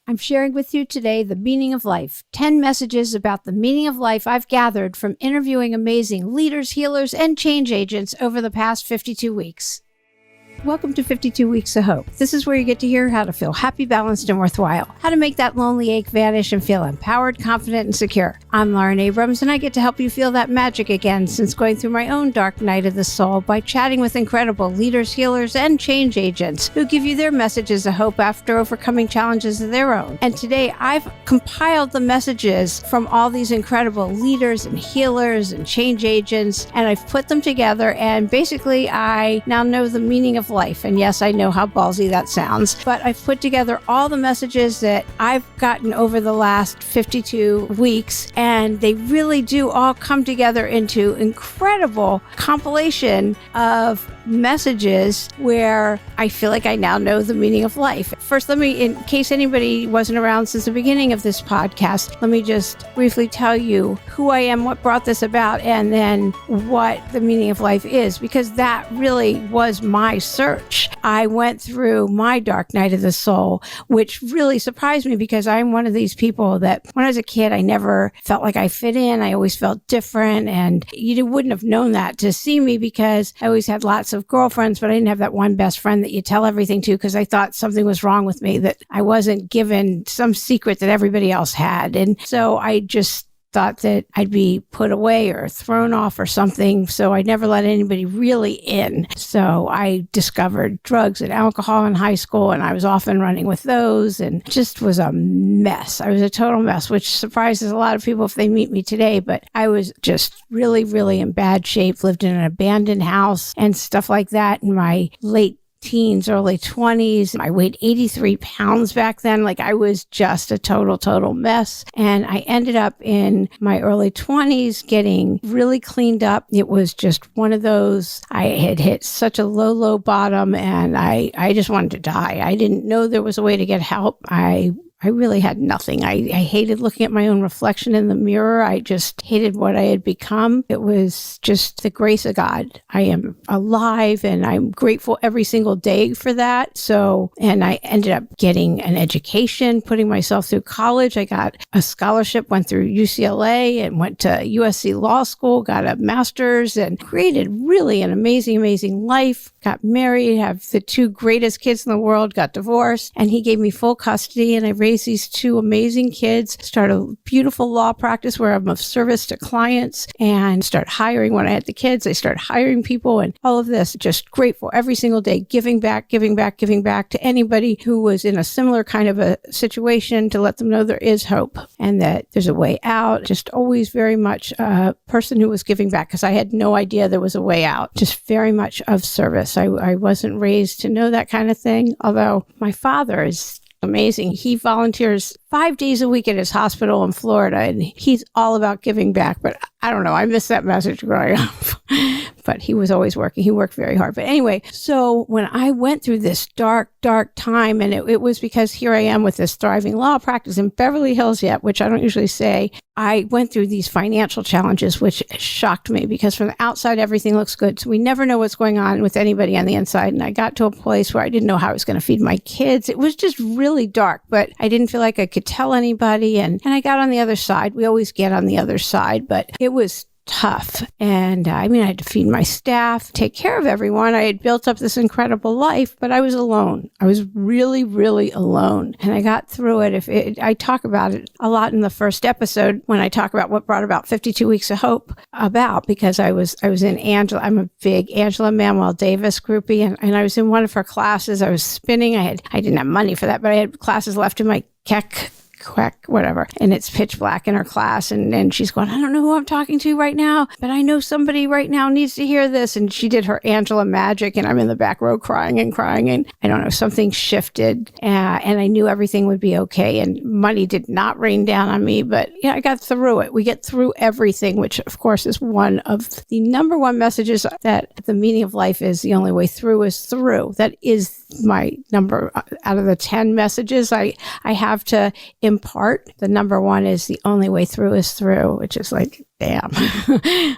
I'm sharing with you today the meaning of life, 10 messages about the meaning of life I've gathered from interviewing amazing leaders, healers, and change agents over the past 52 weeks. Welcome to 52 Weeks of Hope. This is where you get to hear how to feel happy, balanced, and worthwhile. How to make that lonely ache vanish and feel empowered, confident, and secure. I'm Lauren Abrams, and I get to help you feel that magic again since going through my own dark night of the soul by chatting with incredible leaders, healers, and change agents who give you their messages of hope after overcoming challenges of their own. And today, I've compiled the messages from all these incredible leaders and healers and change agents, and I've put them together, and basically, I now know the meaning of life. And yes, I know how ballsy that sounds, but I've put together all the messages that I've gotten over the last 52 weeks, and they really do all come together into incredible compilation of messages where I feel like I now know the meaning of life. First, in case anybody wasn't around since the beginning of this podcast, let me just briefly tell you who I am, what brought this about, and then what the meaning of life is, because that really was my search. I went through my dark night of the soul, which really surprised me because I'm one of these people that when I was a kid, I never felt like I fit in. I always felt different, and you wouldn't have known that to see me because I always had lots of girlfriends, but I didn't have that one best friend that you tell everything to because I thought something was wrong with me, that I wasn't given some secret that everybody else had. And so I just thought that I'd be put away or thrown off or something. So I never let anybody really in. So I discovered drugs and alcohol in high school, and I was often running with those and just was a mess. I was a total mess, which surprises a lot of people if they meet me today. But I was just really, really in bad shape, lived in an abandoned house and stuff like that in my late teens, early 20s. I weighed 83 pounds back then. Like I was just a total mess. And I ended up in my early 20s getting really cleaned up. It was just one of those, I had hit such a low bottom, and I just wanted to die. I didn't know there was a way to get help. I really had nothing. I hated looking at my own reflection in the mirror. I just hated what I had become. It was just the grace of God. I am alive, and I'm grateful every single day for that. And I ended up getting an education, putting myself through college. I got a scholarship, went through UCLA and went to USC Law School, got a master's, and created really an amazing life. Got married, have the two greatest kids in the world, got divorced, and he gave me full custody, and I raised these two amazing kids, started a beautiful law practice where I'm of service to clients, and started hiring when I had the kids. I started hiring people and all of this. Just grateful every single day, giving back to anybody who was in a similar kind of a situation, to let them know there is hope and that there's a way out. Just always very much a person who was giving back because I had no idea there was a way out. Just very much of service. I wasn't raised to know that kind of thing, although my father is amazing. He volunteers 5 days a week at his hospital in Florida, and he's all about giving back. But I don't know, I missed that message growing up. But he was always working. He worked very hard. But anyway, so when I went through this dark time, and it was because here I am with this thriving law practice in Beverly Hills yet, which I don't usually say, I went through these financial challenges, which shocked me because from the outside, everything looks good. So we never know what's going on with anybody on the inside. And I got to a place where I didn't know how I was going to feed my kids. It was just really dark, but I didn't feel like I could tell anybody. And I got on the other side. We always get on the other side, but it was tough. And I had to feed my staff, take care of everyone. I had built up this incredible life, but I was alone. I was really alone. And I got through it. I talk about it a lot in the first episode when I talk about what brought about 52 Weeks of Hope because I was in Angela. I'm a big Angela Manuel Davis groupie, and I was in one of her classes. I was spinning. I didn't have money for that, but I had classes left in my quack, whatever. And it's pitch black in her class. And she's going, I don't know who I'm talking to right now, but I know somebody right now needs to hear this. And she did her Angela magic, and I'm in the back row crying. And I don't know, something shifted, and I knew everything would be okay. And money did not rain down on me, but I got through it. We get through everything, which of course is one of the number one messages, that the meaning of life is the only way through is through. That is my number out of the 10 messages I have to in part. The number one is the only way through is through, which is like, damn.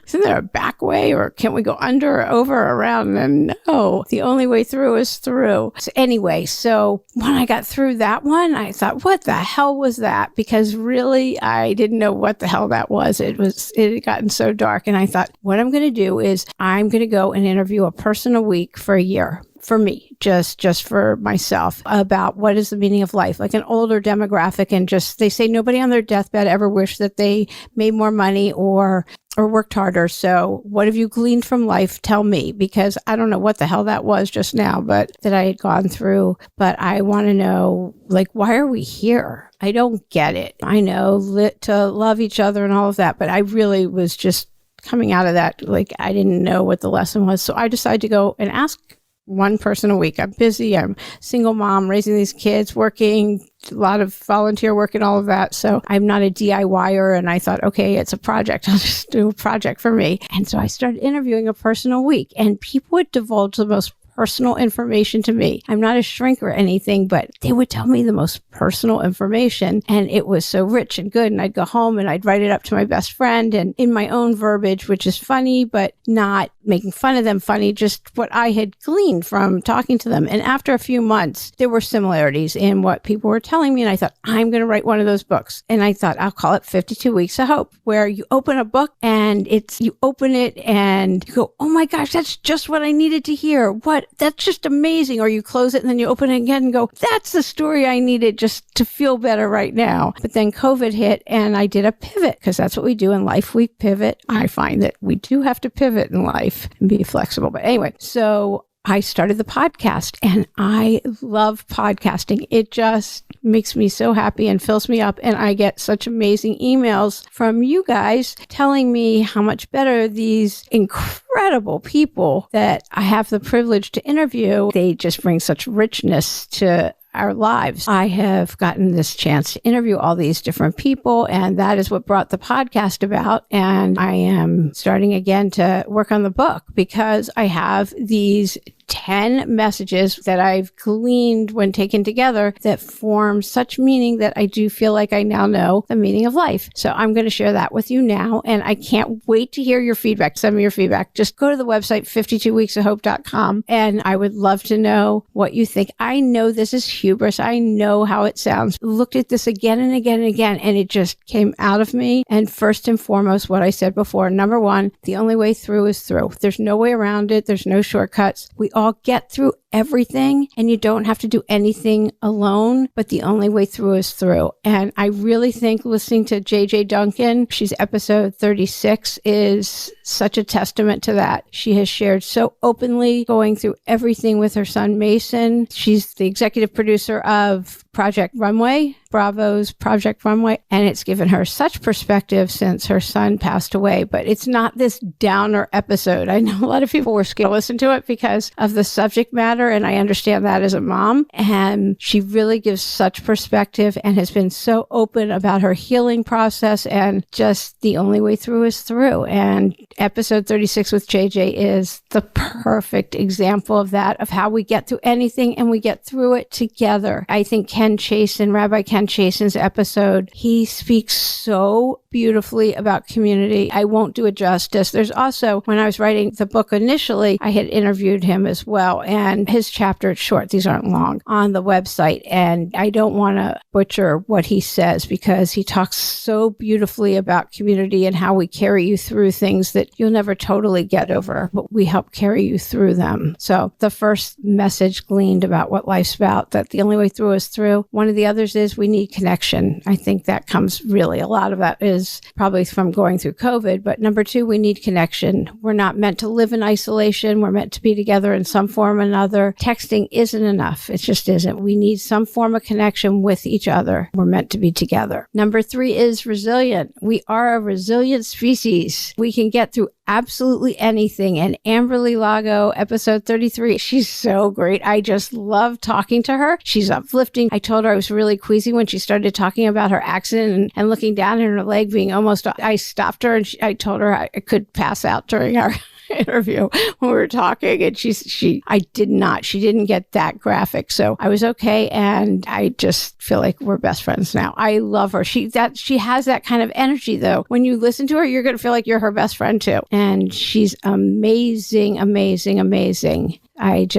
Isn't there a back way, or can we go under or over or around? And no, the only way through is through. So anyway, so when I got through that one, I thought, what the hell was that? Because really, I didn't know what the hell that was. It had gotten so dark. And I thought, what I'm going to do is I'm going to go and interview a person a week for a year. For me, just for myself, about what is the meaning of life, like an older demographic. And just, they say nobody on their deathbed ever wished that they made more money or worked harder. So what have you gleaned from life? Tell me, because I don't know what the hell that was just now, but that I had gone through. But I want to know, like, why are we here? I don't get it. I know to love each other and all of that, but I really was just coming out of that, like, I didn't know what the lesson was. So I decided to go and ask one person a week. I'm busy. I'm a single mom, raising these kids, working, a lot of volunteer work and all of that. So I'm not a DIYer. And I thought, okay, it's a project. I'll just do a project for me. And so I started interviewing a person a week, and people would divulge the most personal information to me. I'm not a shrink or anything, but they would tell me the most personal information, and it was so rich and good. And I'd go home and I'd write it up to my best friend, and in my own verbiage, which is funny, but not making fun of them funny, just what I had gleaned from talking to them. And after a few months, there were similarities in what people were telling me. And I thought, I'm going to write one of those books. And I thought, I'll call it 52 Weeks of Hope, where you open a book and you open it and you go, oh my gosh, that's just what I needed to hear. That's just amazing. Or you close it and then you open it again and go, that's the story I needed just to feel better right now. But then COVID hit and I did a pivot, because that's what we do in life. We pivot. I find that we do have to pivot in life and be flexible. But anyway, so I started the podcast, and I love podcasting. It just makes me so happy and fills me up. And I get such amazing emails from you guys telling me how much better these incredible people that I have the privilege to interview, they just bring such richness to our lives. I have gotten this chance to interview all these different people, and that is what brought the podcast about. And I am starting again to work on the book, because I have these 10 messages that I've gleaned when taken together that form such meaning that I do feel like I now know the meaning of life. So I'm going to share that with you now, and I can't wait to hear your feedback. Send me your feedback. Just go to the website, 52weeksofhope.com, and I would love to know what you think. I know this is hubris. I know how it sounds. Looked at this again and again and again, and it just came out of me. And first and foremost, what I said before, number one, the only way through is through. There's no way around it. There's no shortcuts. We all get through everything, and you don't have to do anything alone, but the only way through is through. And I really think listening to JJ Duncan, she's episode 36, is such a testament to that. She has shared so openly, going through everything with her son Mason. She's the executive producer of Project Runway, Bravo's Project Runway, and it's given her such perspective since her son passed away. But it's not this downer episode. I know a lot of people were scared to listen to it because of the subject matter, and I understand that as a mom. And she really gives such perspective and has been so open about her healing process, and just the only way through is through. And episode 36 with JJ is the perfect example of that, of how we get through anything and we get through it together. I think Rabbi Ken Chasen's episode, he speaks so beautifully about community. I won't do it justice. There's also, when I was writing the book initially, I had interviewed him as well, and his chapter, it's short, these aren't long, on the website. And I don't want to butcher what he says, because he talks so beautifully about community and how we carry you through things that you'll never totally get over, but we help carry you through them. So the first message gleaned about what life's about, that the only way through is through. One of the others is we need connection. I think that comes really, a lot of that is probably from going through COVID. But number two, we need connection. We're not meant to live in isolation. We're meant to be together in some form or another. Texting isn't enough. It just isn't. We need some form of connection with each other. We're meant to be together. Number three is resilient. We are a resilient species. We can get through absolutely anything. And Amberly Lago, episode 33, she's so great. I just love talking to her. She's uplifting. I told her I was really queasy when she started talking about her accident and looking down at her leg being almost, I stopped her, and I told her I could pass out during our interview when we were talking, and she didn't get that graphic. So I was okay. And I just feel like we're best friends now. I love her. She has that kind of energy though. When you listen to her, you're going to feel like you're her best friend too. And she's amazing, amazing, amazing.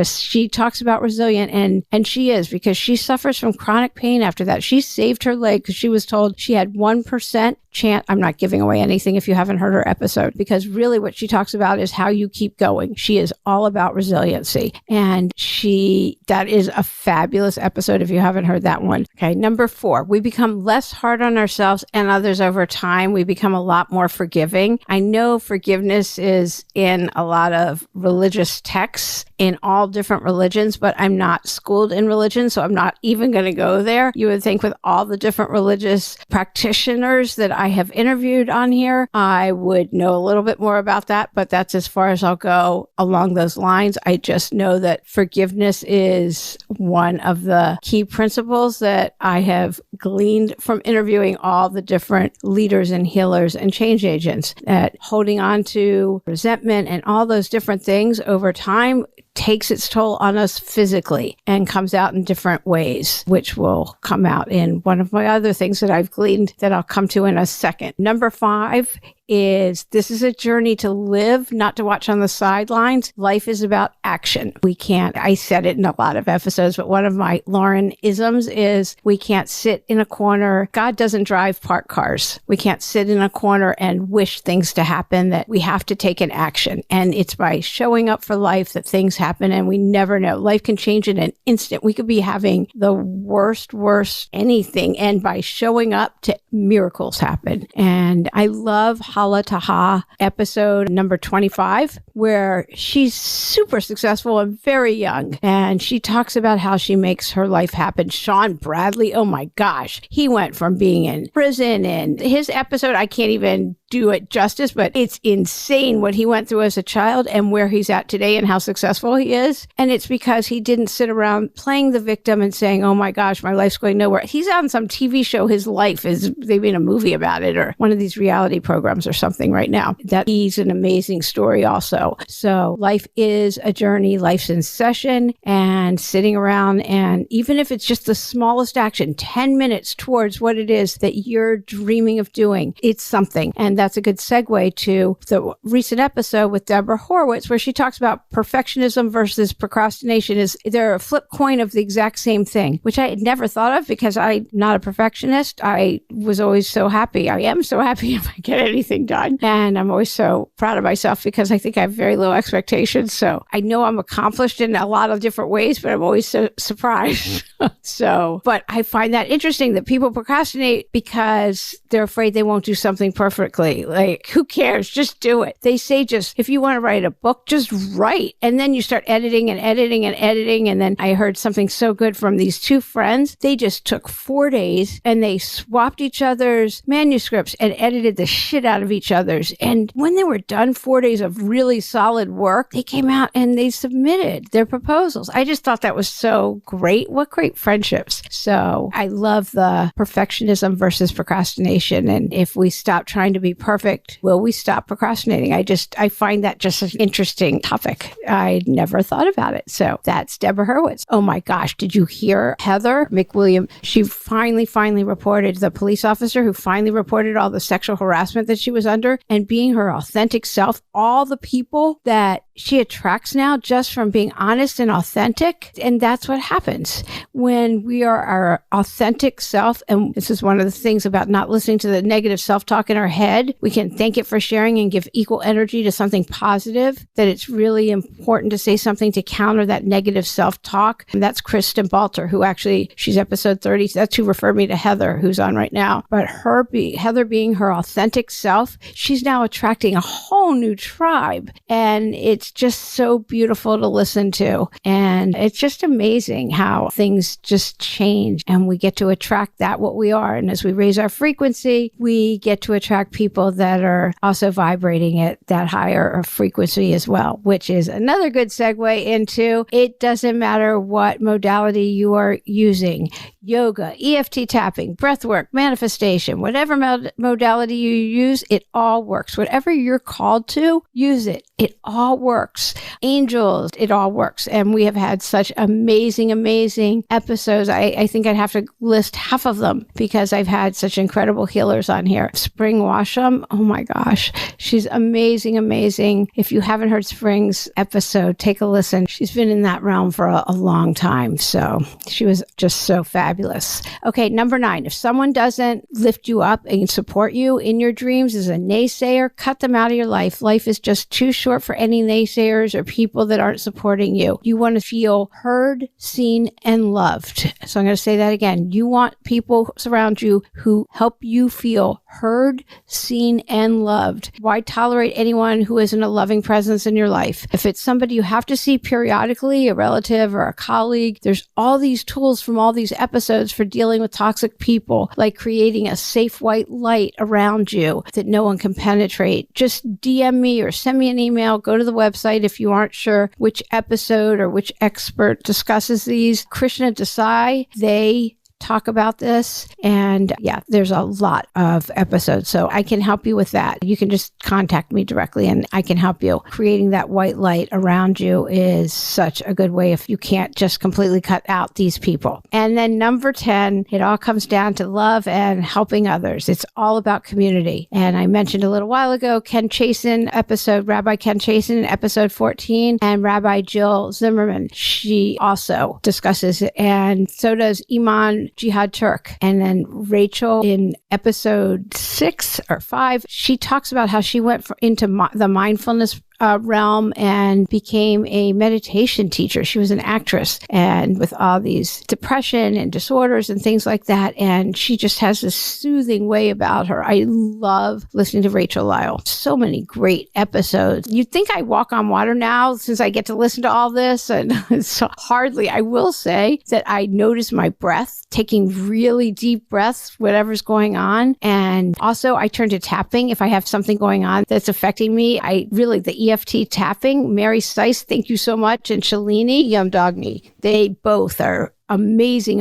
She talks about resilient, and she is, because she suffers from chronic pain after that. She saved her leg because she was told she had 1% chance. I'm not giving away anything if you haven't heard her episode, because really what she talks about is how you keep going. She is all about resiliency, and that is a fabulous episode if you haven't heard that one. Okay, number 4, we become less hard on ourselves and others over time. We become a lot more forgiving. I know forgiveness is in a lot of religious texts in all different religions, but I'm not schooled in religion, so I'm not even going to go there. You would think with all the different religious practitioners that I have interviewed on here, I would know a little bit more about that, but that's as far as I'll go along those lines. I just know that forgiveness is one of the key principles that I have gleaned from interviewing all the different leaders and healers and change agents, that holding on to resentment and all those different things over time takes its toll on us physically and comes out in different ways, which will come out in one of my other things that I've gleaned that I'll come to in a second. Number 5 is this is a journey to live, not to watch on the sidelines. Life is about action. I said it in a lot of episodes, but one of my Lauren-isms is we can't sit in a corner. God doesn't drive parked cars. We can't sit in a corner and wish things to happen, that we have to take an action. And it's by showing up for life that things happen, and we never know. Life can change in an instant. We could be having the worst anything, and by showing up, miracles happen. And I love Hala Taha episode number 25, where she's super successful and very young. And she talks about how she makes her life happen. Sean Bradley, oh my gosh, he went from being in prison, and his episode, I can't even do it justice, but it's insane what he went through as a child and where he's at today and how successful he is. And it's because he didn't sit around playing the victim and saying, oh my gosh, my life's going nowhere. He's on some TV show. His life is, they've made a movie about it, or one of these reality programs or something right now. That he's an amazing story also. So life is a journey. Life's in session, and sitting around, and even if it's just the smallest action, 10 minutes towards what it is that you're dreaming of doing, it's something. And that's a good segue to the recent episode with Deborah Horowitz, where she talks about perfectionism versus procrastination. They're a flip coin of the exact same thing, which I had never thought of because I'm not a perfectionist. I was always so happy. I am so happy if I get anything done. And I'm always so proud of myself because I think I have very low expectations. So I know I'm accomplished in a lot of different ways, but I'm always so surprised. But I find that interesting that people procrastinate because they're afraid they won't do something perfectly. Like, who cares? Just do it. They say, if you want to write a book, just write. And then you start editing and editing and editing. And then I heard something so good from these two friends. They just took 4 days and they swapped each other's manuscripts and edited the shit out of each other's. And when they were done, 4 days of really solid work, they came out and they submitted their proposals. I just thought that was so great. What great friendships. So I love the perfectionism versus procrastination. And if we stop trying to be perfect, will we stop procrastinating? I find that just an interesting topic. I never thought about it. So that's Deborah Horowitz. Oh my gosh. Did you hear Heather McWilliam? She finally reported, the police officer who finally reported all the sexual harassment that she was under, and being her authentic self, all the people that she attracts now just from being honest and authentic. And that's what happens when we are our authentic self. And this is one of the things about not listening to the negative self-talk in our head. We can thank it for sharing and give equal energy to something positive, that it's really important to say something to counter that negative self-talk. And that's Kristen Balter, who she's episode 30. That's who referred me to Heather, who's on right now. But Heather being her authentic self, she's now attracting a whole new tribe. And it's just so beautiful to listen to. And it's just amazing how things just change and we get to attract what we are. And as we raise our frequency, we get to attract people that are also vibrating at that higher frequency as well, which is another good segue into it doesn't matter what modality you are using. yoga, EFT tapping, breath work, manifestation, whatever modality you use, it all works. Whatever you're called to, use it. It all works. Angels, it all works. And we have had such amazing episodes. I think I'd have to list half of them because I've had such incredible healers on here. Spring Washam, oh my gosh, she's amazing. If you haven't heard Spring's episode, take a listen. She's been in that realm for a long time. So she was just so fabulous. Okay, number 9, if someone doesn't lift you up and support you in your dreams as a naysayer, cut them out of your life. Life is just too short for any naysayers or people that aren't supporting you. You want to feel heard, seen, and loved. So I'm going to say that again. You want people around you who help you feel heard, seen, and loved. Why tolerate anyone who isn't a loving presence in your life? If it's somebody you have to see periodically, a relative or a colleague, there's all these tools from all these episodes for dealing with toxic people, like creating a safe white light around you that no one can penetrate. Just DM me or send me an email. Go to the website if you aren't sure which episode or which expert discusses these. Krishna Desai, they talk about this. And yeah, there's a lot of episodes. So I can help you with that. You can just contact me directly and I can help you. Creating that white light around you is such a good way if you can't just completely cut out these people. And then number 10, it all comes down to love and helping others. It's all about community. And I mentioned a little while ago, Rabbi Ken Chasen in episode 14, and Rabbi Jill Zimmerman. She also discusses it. And so does Iman Jihad Turk. And then Rachel in episode 6 or 5, she talks about how she went into the mindfulness realm and became a meditation teacher. She was an actress and with all these depression and disorders and things like that. And she just has this soothing way about her. I love listening to Rachel Lyle. So many great episodes. You'd think I walk on water now since I get to listen to all this. And so hardly, I will say that I notice my breath, taking really deep breaths, whatever's going on. And also I turn to tapping if I have something going on that's affecting me. The EFT tapping, Mary Stice, thank you so much, and Shalini Yamdagni. They both are amazing.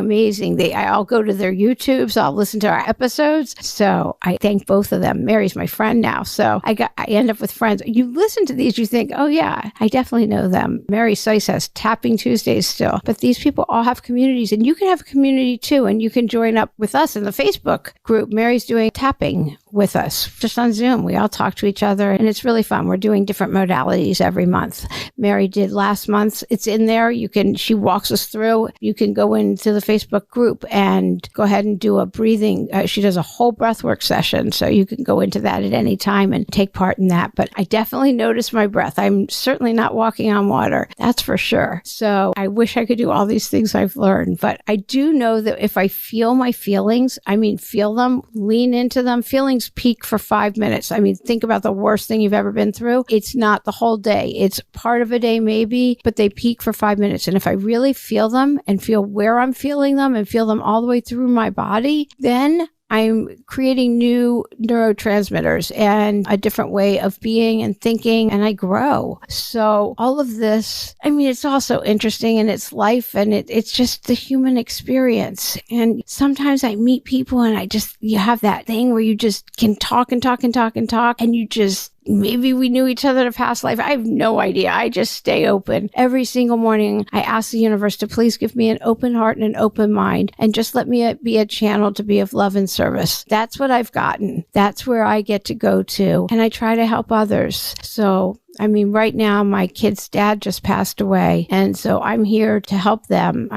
I'll go to their YouTubes. I'll listen to our episodes. So I thank both of them. Mary's my friend now. So I end up with friends. You listen to these, you think, oh yeah, I definitely know them. Mary Sice has Tapping Tuesdays still. But these people all have communities and you can have a community too. And you can join up with us in the Facebook group. Mary's doing tapping with us just on Zoom. We all talk to each other and it's really fun. We're doing different modalities every month. Mary did last month. It's in there. She walks us through. You can go into the Facebook group and go ahead and do a breathing. She does a whole breathwork session. So you can go into that at any time and take part in that. But I definitely notice my breath. I'm certainly not walking on water. That's for sure. So I wish I could do all these things I've learned. But I do know that if I feel my feelings, feel them, lean into them. Feelings peak for 5 minutes. Think about the worst thing you've ever been through. It's not the whole day. It's part of a day maybe, but they peak for 5 minutes. And if I really feel them and feel where I'm feeling them and feel them all the way through my body, then I'm creating new neurotransmitters and a different way of being and thinking, and I grow. So all of this, it's also interesting and it's life and it's just the human experience. And sometimes I meet people and you have that thing where you just can talk and you just, maybe we knew each other in a past life. I have no idea. I just stay open. Every single morning, I ask the universe to please give me an open heart and an open mind and just let me be a channel to be of love and service. That's what I've gotten. That's where I get to go to. And I try to help others. So right now, my kid's dad just passed away. And so I'm here to help them.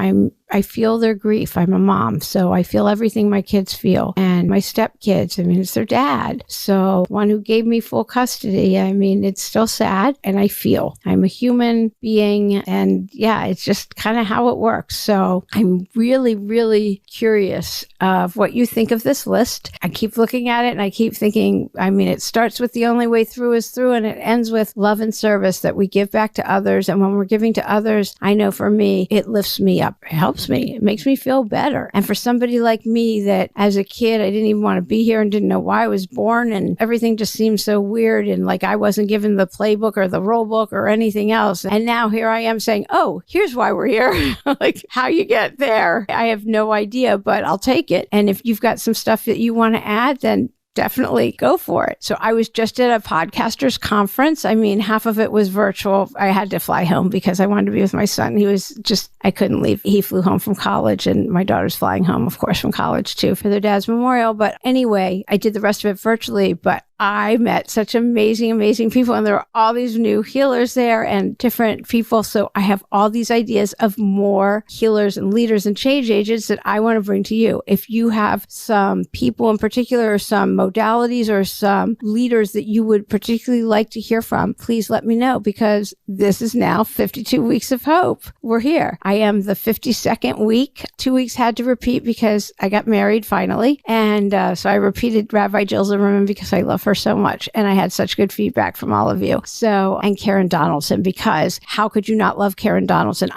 I feel their grief. I'm a mom, so I feel everything my kids feel. And my stepkids, it's their dad. So one who gave me full custody, it's still sad. And I feel I'm a human being. And yeah, it's just kind of how it works. So I'm really, really curious of what you think of this list. I keep looking at it and I keep thinking, it starts with the only way through is through and it ends with love and service that we give back to others. And when we're giving to others, I know for me, it lifts me up. It helps helps me. It makes me feel better. And for somebody like me that as a kid, I didn't even want to be here and didn't know why I was born, and everything just seemed so weird, and like I wasn't given the playbook or the rule book or anything else. And now here I am saying, oh, here's why we're here. Like how you get there, I have no idea, but I'll take it. And if you've got some stuff that you want to add, then definitely go for it. So I was just at a podcasters conference. I mean, half of it was virtual. I had to fly home because I wanted to be with my son. I couldn't leave. He flew home from college, and my daughter's flying home, of course, from college too for their dad's memorial. But anyway, I did the rest of it virtually, but I met such amazing, amazing people, and there are all these new healers there and different people. So I have all these ideas of more healers and leaders and change agents that I want to bring to you. If you have some people in particular or some modalities or some leaders that you would particularly like to hear from, please let me know, because this is now 52 weeks of hope. We're here. I am the 52nd week. 2 weeks had to repeat because I got married finally. And so I repeated Rabbi Jill Zimmerman because I love her so much. And I had such good feedback from all of you. So, and Karen Donaldson, because how could you not love Karen Donaldson?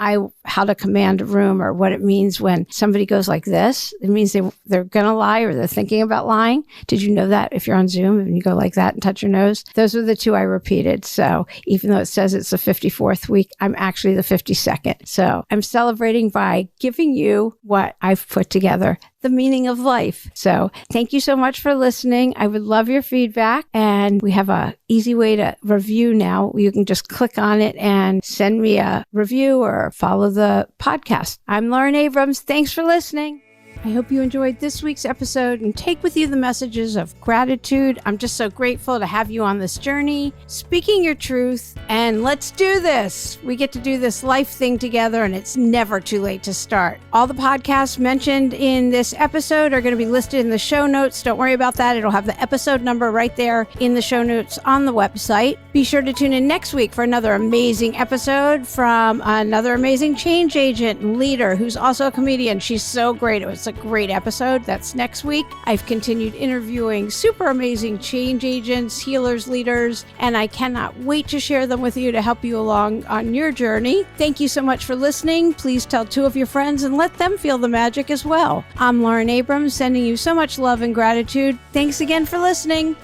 How to command a room, or what it means when somebody goes like this. It means they're going to lie, or they're thinking about lying. Did you know that if you're on Zoom and you go like that and touch your nose? Those were the two I repeated. So even though it says it's the 54th week, I'm actually the 52nd. So I'm celebrating by giving you what I've put together, the meaning of life. So thank you so much for listening. I would love your feedback. And we have an easy way to review now. You can just click on it and send me a review or follow the podcast. I'm Lauren Abrams. Thanks for listening. I hope you enjoyed this week's episode and take with you the messages of gratitude. I'm just so grateful to have you on this journey, speaking your truth, and let's do this. We get to do this life thing together, and it's never too late to start. All the podcasts mentioned in this episode are going to be listed in the show notes. Don't worry about that. It'll have the episode number right there in the show notes on the website. Be sure to tune in next week for another amazing episode from another amazing change agent and leader who's also a comedian. She's so great. It was a great episode. That's next week. I've continued interviewing super amazing change agents, healers, leaders, and I cannot wait to share them with you to help you along on your journey. Thank you so much for listening. Please tell 2 of your friends and let them feel the magic as well. I'm Lauren Abrams, sending you so much love and gratitude. Thanks again for listening.